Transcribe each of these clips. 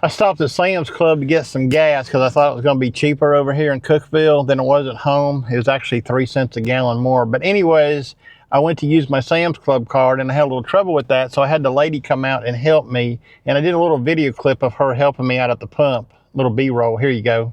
I stopped at Sam's Club to get some gas because I thought it was going to be cheaper over here in Cookeville than it was at home. It was actually 3 cents a gallon more. But anyways, I went to use my Sam's Club card and I had a little trouble with that. So I had the lady come out and help me. And I did a little video clip of her helping me out at the pump. Little B-roll. Here you go.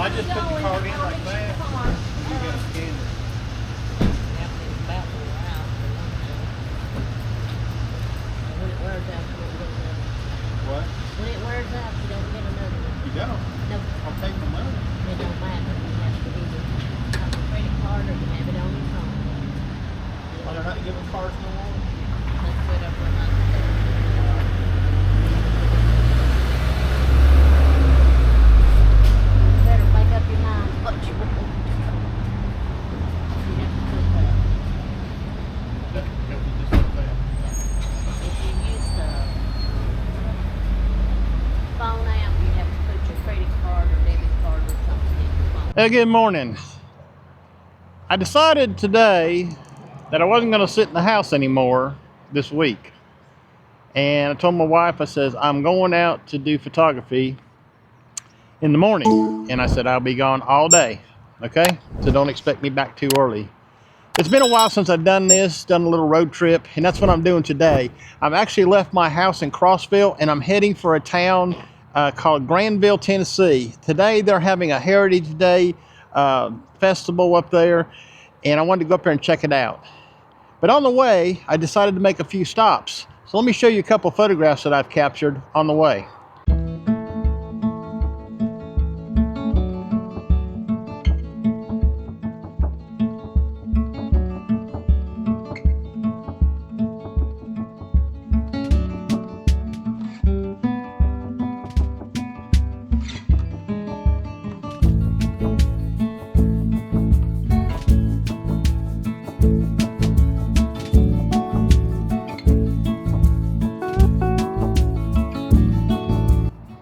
I just put the card in like that. You gotta scan it. When it wears out, you don't get another one. What? When it wears out, you don't get another one. You don't? No, I'll take the money. it don't matter. You have to either have a credit card or you have it on your phone. Well, they're not giving cards no more? That's what I'm going to You better make up your mind what you want. You have to put that. Just like that. If you use the phone app, you have to put your credit card or debit card or something in your phone. Hey, good morning. I decided today that I wasn't going to sit in the house anymore this week. And I told my wife, I says, I'm going out to do photography in the morning. And I said, I'll be gone all day. Okay? So don't expect me back too early. It's been a while since I've done this, done a little road trip, and that's what I'm doing today. I've actually left my house in Crossville and I'm heading for a town called Granville, Tennessee. Today they're having a Heritage Day festival up there, and I wanted to go up there and check it out. But on the way, I decided to make a few stops. So let me show you a couple photographs that I've captured on the way.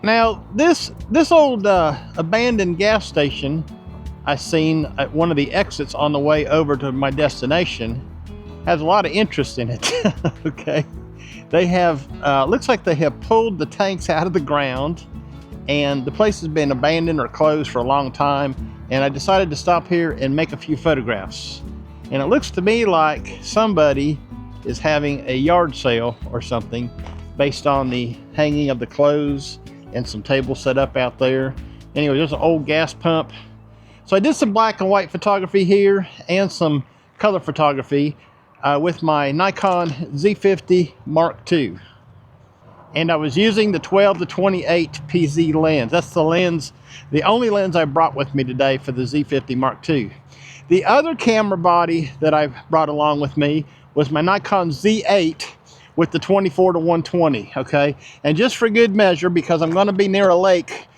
Now, this old abandoned gas station I seen at one of the exits on the way over to my destination has a lot of interest in it. Okay, they have looks like they have pulled the tanks out of the ground, and the place has been abandoned or closed for a long time. And I decided to stop here and make a few photographs. And it looks to me like somebody is having a yard sale or something based on the hanging of the clothes and some tables set up out there. Anyway, there's an old gas pump. So I did some black and white photography here and some color photography with my Nikon Z50 Mark II. And I was using the 12 to 28 PZ lens. That's the lens, the only lens I brought with me today for the Z50 Mark II. The other camera body that I brought along with me was my Nikon Z8 with the 24 to 120, okay? And just for good measure, because I'm gonna be near a lake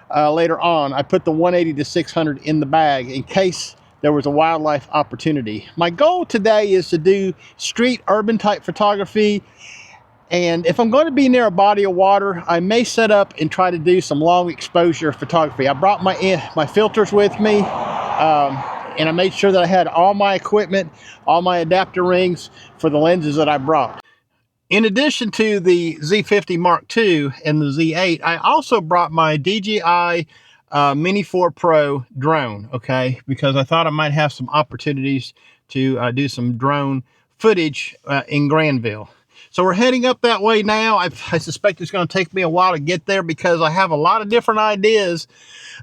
later on, I put the 180 to 600 in the bag in case there was a wildlife opportunity. My goal today is to do street urban type photography. And if I'm going to be near a body of water, I may set up and try to do some long exposure photography. I brought my filters with me, and I made sure that I had all my equipment, all my adapter rings for the lenses that I brought. In addition to the Z50 Mark II and the Z8, I also brought my DJI Mini 4 Pro drone, okay? Because I thought I might have some opportunities to do some drone footage in Granville. So we're heading up that way now. I suspect it's going to take me a while to get there because I have a lot of different ideas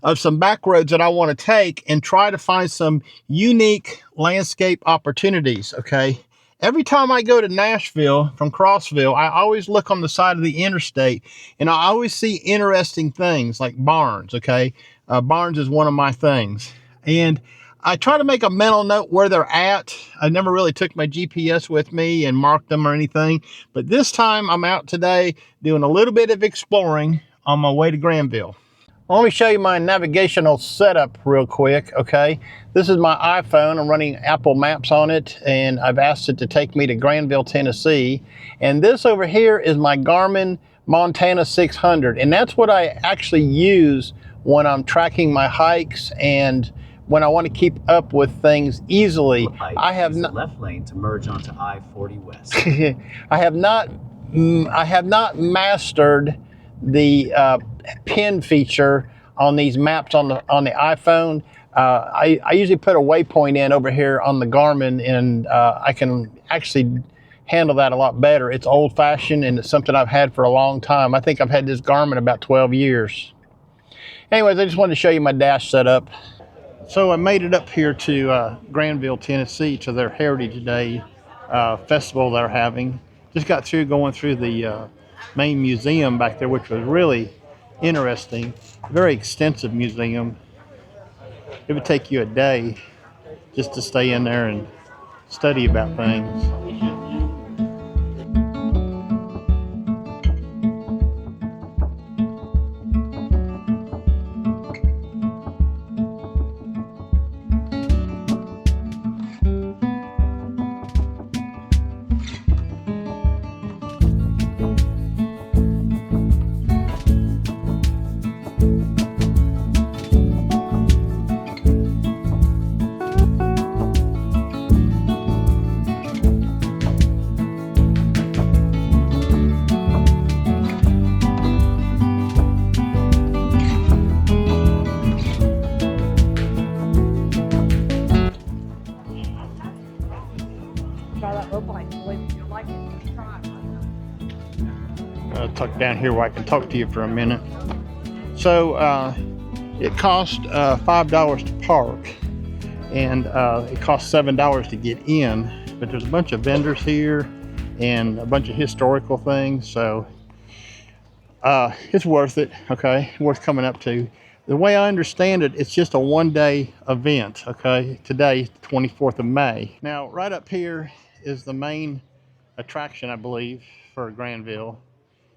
of some back roads that I want to take and try to find some unique landscape opportunities. Okay. Every time I go to Nashville from Crossville, I always look on the side of the interstate and I always see interesting things like barns. Okay. Barns is one of my things. And I try to make a mental note where they're at. I never really took my GPS with me and marked them or anything. But this time I'm out today doing a little bit of exploring on my way to Granville. Let me show you my navigational setup real quick, okay? This is my iPhone. I'm running Apple Maps on it, and I've asked it to take me to Granville, Tennessee. And this over here is my Garmin Montana 600, and that's what I actually use when I'm tracking my hikes and when I want to keep up with things easily. I have not left lane to merge onto I-40 West. I have not mastered the pin feature on these maps on the iPhone. I usually put a waypoint in over here on the Garmin, and I can actually handle that a lot better. It's old-fashioned, and it's something I've had for a long time. I think I've had this Garmin about 12 years. Anyways, I just wanted to show you my dash setup. So I made it up here to Granville, Tennessee, to their Heritage Day festival they're having. Just got through going through the main museum back there, which was really interesting. Very extensive museum. It would take you a day just to stay in there and study about things. Tuck down here where I can talk to you for a minute. So it cost $5 to park, and it cost $7 to get in, but there's a bunch of vendors here and a bunch of historical things, so it's worth it. Okay, worth coming up to. The way I understand it, it's just a one-day event. Okay, today, 24th of May. Now right up here is the main attraction, I believe, for Granville,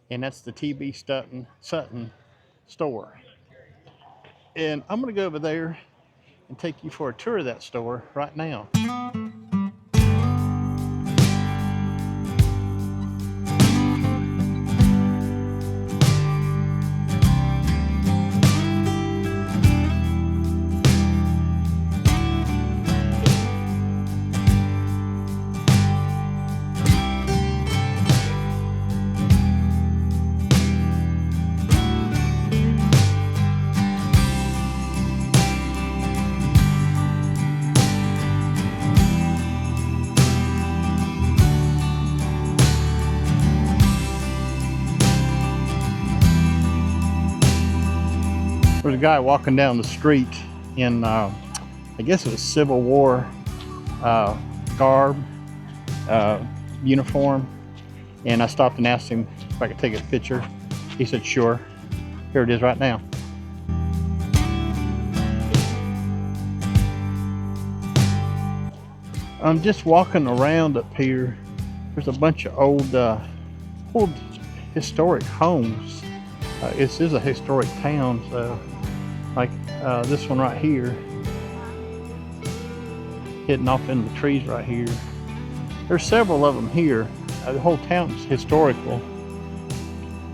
and that's the T.B. Sutton store. And I'm going to go over there and take you for a tour of that store right now. There's a guy walking down the street in, I guess it was Civil War garb, uniform, and I stopped and asked him if I could take a picture. He said, sure. Here it is right now. I'm just walking around up here. There's a bunch of old historic homes. This is a historic town, so like this one right here, hidden off in the trees right here. There's several of them here. The whole town's historical.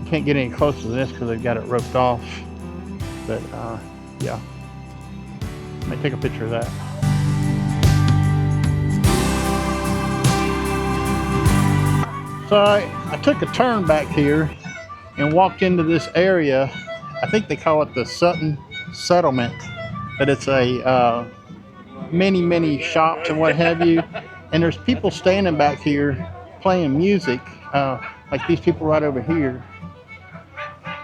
You can't get any closer to this because they've got it roped off. But yeah, let me take a picture of that. So I took a turn back here and walked into this area. I think they call it the Sutton Settlement, but it's a many shops and what have you. And there's people standing back here playing music, like these people right over here.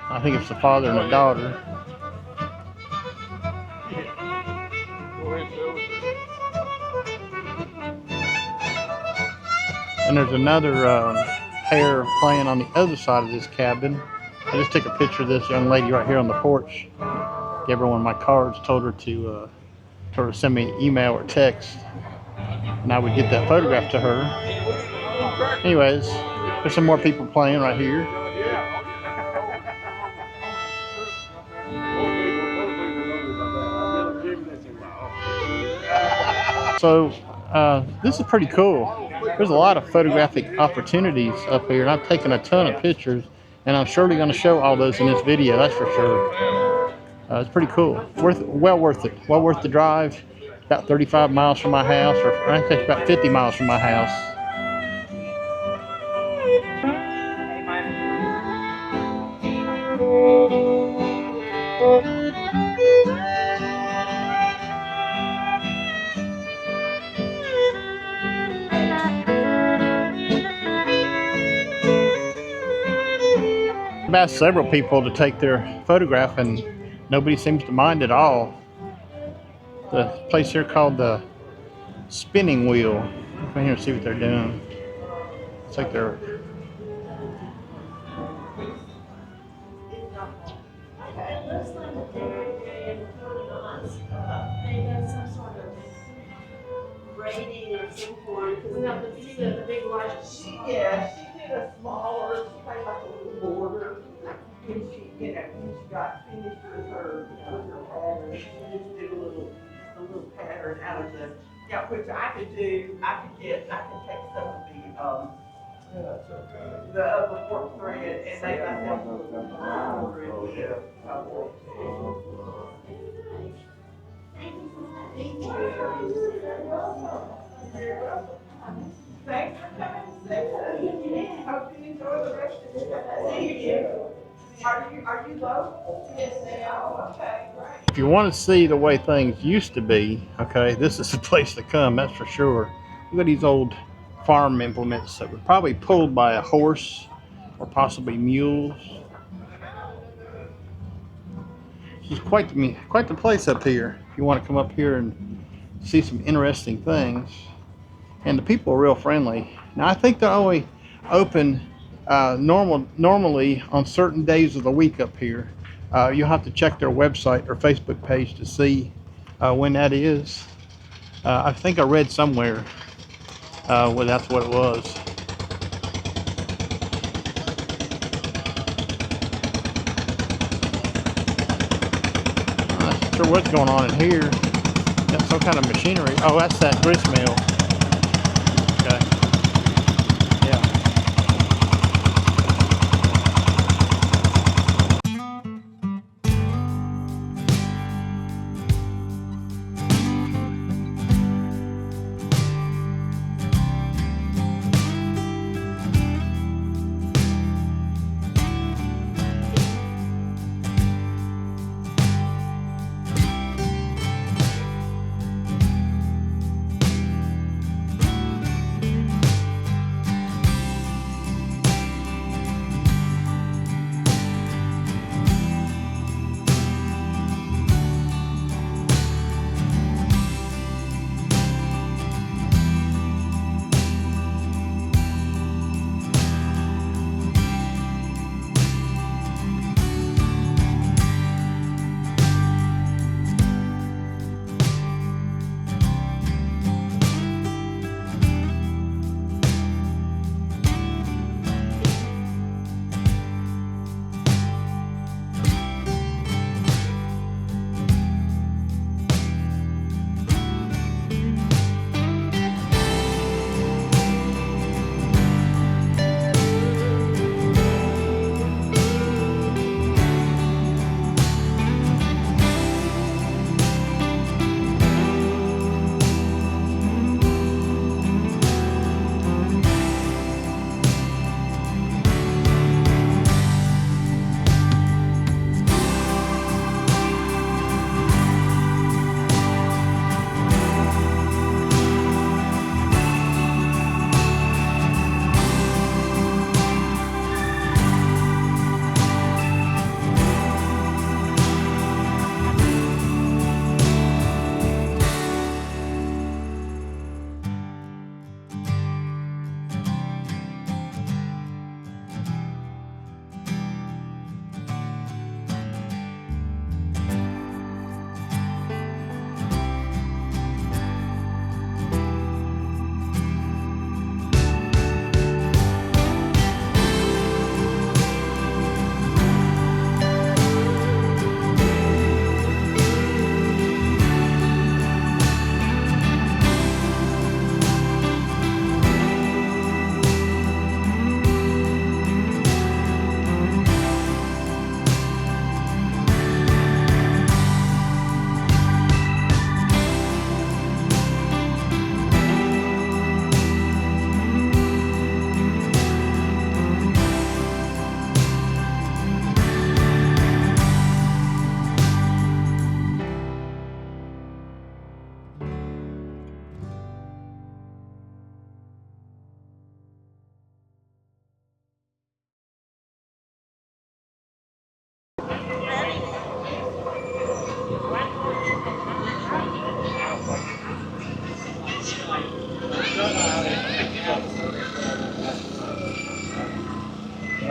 I think it's the father and the daughter. And there's another pair playing on the other side of this cabin. I just took a picture of this young lady right here on the porch. Gave her one of my cards, told her to send me an email or text, and I would get that photograph to her. Anyways, there's some more people playing right here. So this is pretty cool. There's a lot of photographic opportunities up here, and I've taken a ton of pictures, and I'm surely going to show all those in this video, that's for sure. It's pretty cool. Well worth it. Well worth the drive. About 35 miles from my house, or I think about 50 miles from my house. I've asked several people to take their photograph, and nobody seems to mind at all. The place here called the Spinning Wheel. Come here and see what they're doing. It's like they're rating or some form, because now the big light, she did a smaller, she had like a little border, when she got finished with her pattern, she just did a little pattern out of the, which I could take some of the work thread and make myself a little border. Thanks for coming to see us. Hope you enjoy the rest of the day. Are you local? Yes, they are. Okay, great. If you want to see the way things used to be, okay, this is the place to come, that's for sure. Look at these old farm implements that were probably pulled by a horse or possibly mules. This is quite the place up here. If you want to come up here and see some interesting things. And the people are real friendly. Now I think they're only open normally on certain days of the week up here. You'll have to check their website or Facebook page to see when that is. I think I read somewhere where that's what it was. I'm not sure what's going on in here. Got some kind of machinery. Oh, that's that grist mill. Okay. Yeah.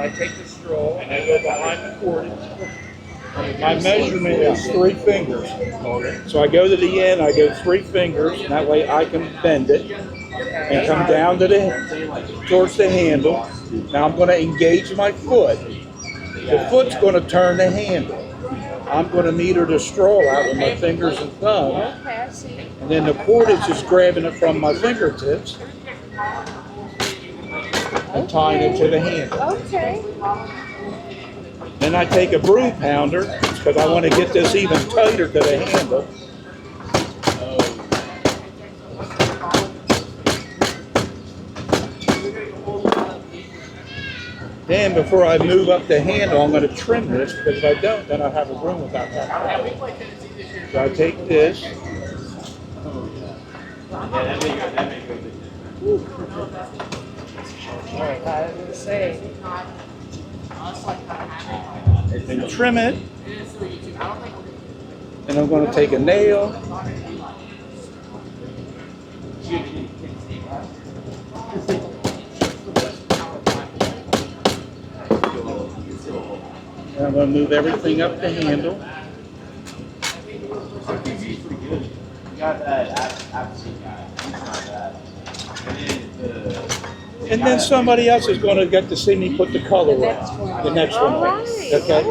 I take the straw and I go behind the cordage. My measurement is 3 fingers. So I go to the end, I go 3 fingers, and that way I can bend it and come down to towards the handle. Now I'm going to engage my foot. The foot's going to turn the handle. I'm going to meter the straw out with my fingers and thumb. And then the cordage is grabbing it from my fingertips and tying it to the handle. Okay. Then I take a broom pounder because I want to get this even tighter to the handle. Then before I move up the handle, I'm going to trim this because if I don't, then I'll have a broom without that. So I take this. And trim it. And I'm going to take a nail. And I'm going to move everything up the handle. And then somebody else is going to get to see me put the color on. The next one. Okay?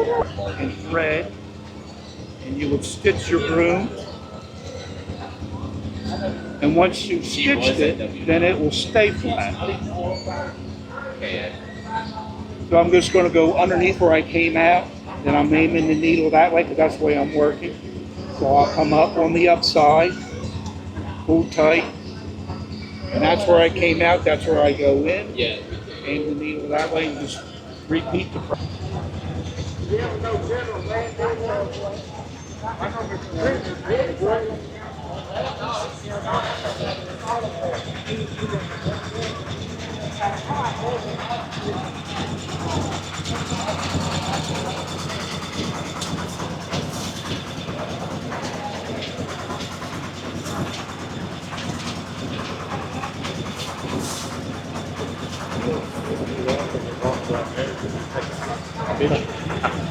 And thread. And you would stitch your broom. And once you've stitched it, then it will stay flat. So I'm just going to go underneath where I came out. Then I'm aiming the needle that way because that's the way I'm working. So I'll come up on the upside, pull tight. And that's where I came out, that's where I go in. Yeah. Aim the needle that way and just repeat the process.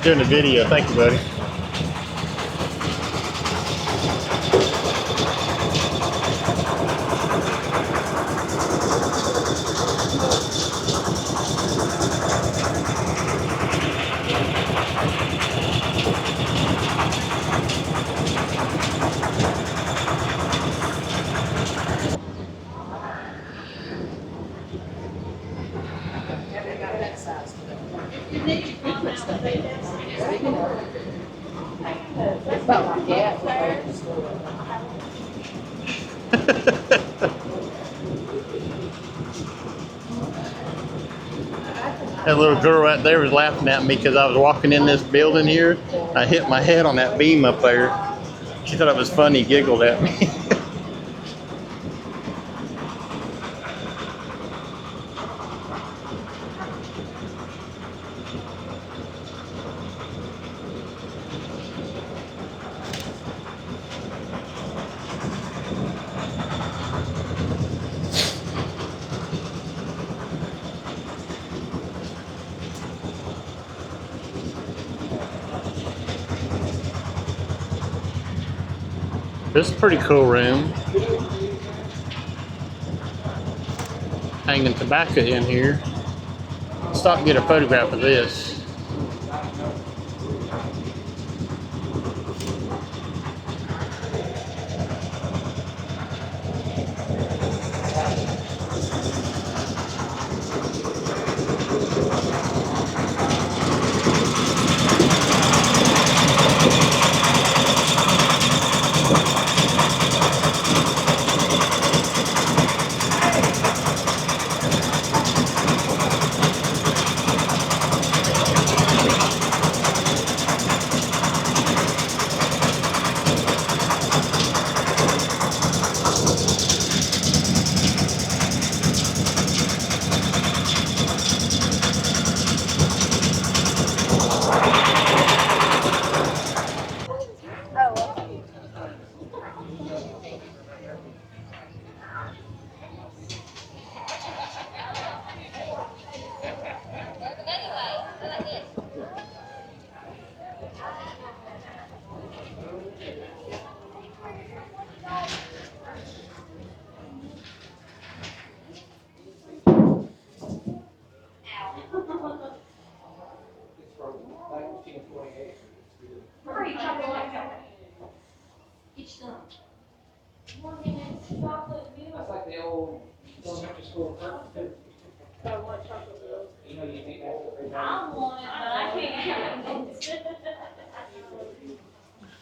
Doing a video. Thank you, buddy. That little girl right there was laughing at me because I was walking in this building here. I hit my head on that beam up there. She thought it was funny, giggled at me. This is a pretty cool room. Hanging tobacco in here. Stop and get a photograph of this.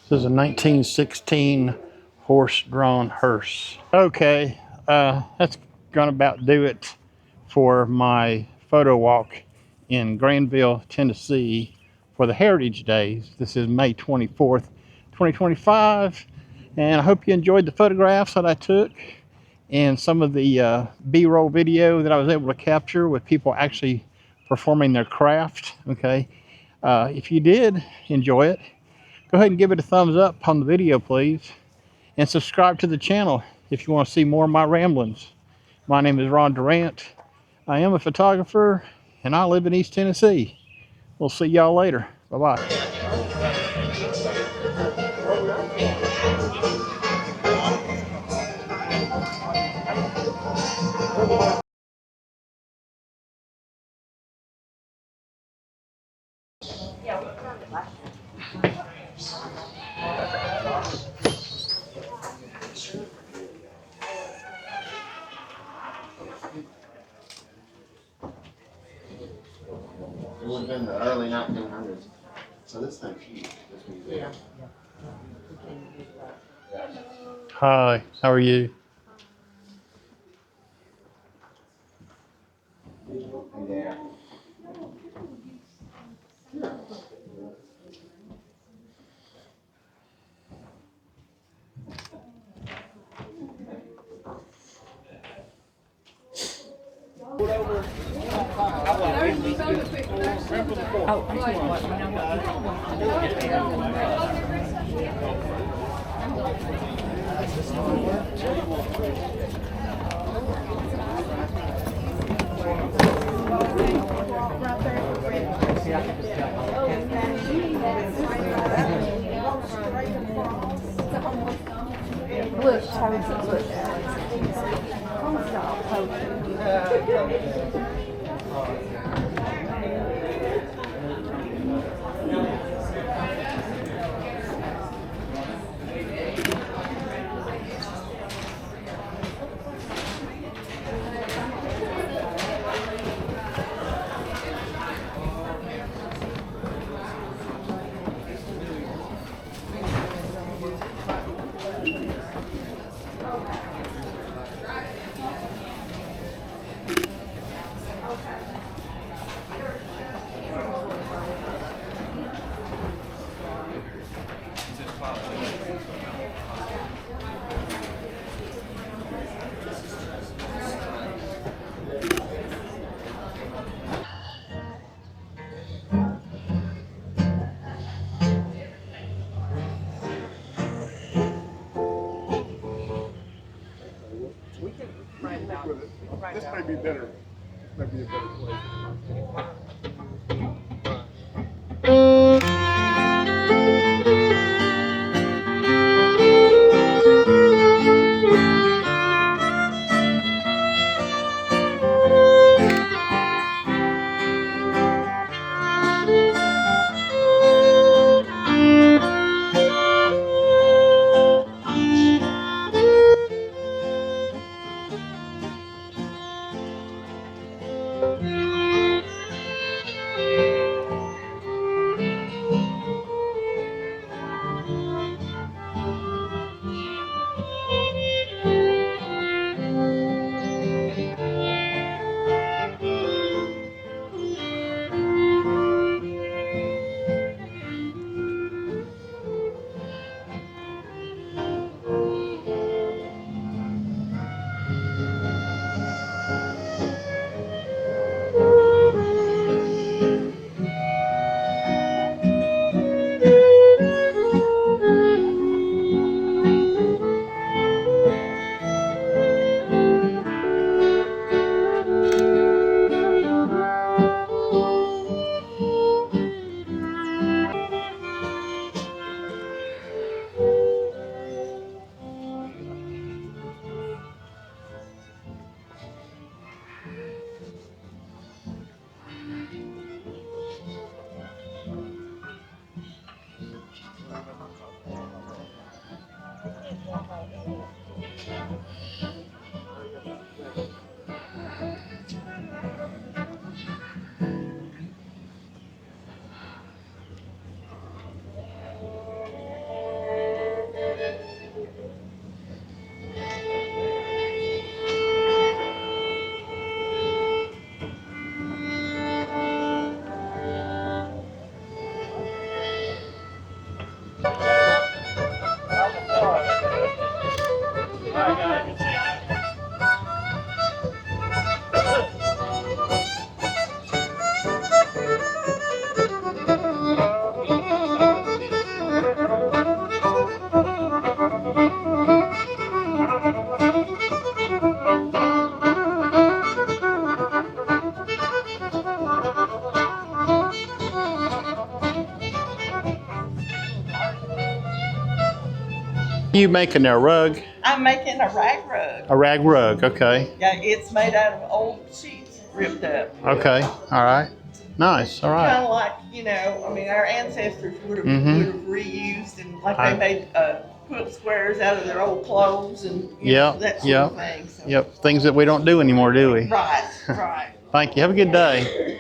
This is a 1916 horse-drawn hearse. Okay, that's gonna about do it for my photo walk in Granville, Tennessee for the Heritage Days. This is May 24th, 2025, and I hope you enjoyed the photographs that I took and some of the B-roll video that I was able to capture with people actually performing their craft. Okay, if you did enjoy it, go ahead and give it a thumbs up on the video, please, and subscribe to the channel if you want to see more of my ramblings. My name is Ron Durant. I am a photographer, and I live in East Tennessee. We'll see y'all later. Bye-bye. It would have been the early 1900s. So this thing's huge, this museum. Hi, how are you? Yeah. Look, toads, look. Stop poking. This may be better. This may be a better place. You making a rug? I'm making a rag rug. A rag rug, okay. Yeah, it's made out of old sheets ripped up. Okay, all right. Nice, all right. Kind of like, you know, I mean, our ancestors would have reused and like they made quilt squares out of their old clothes and you know, that sort of thing. So. Yep, things that we don't do anymore, do we? Right, right. Thank you. Have a good day.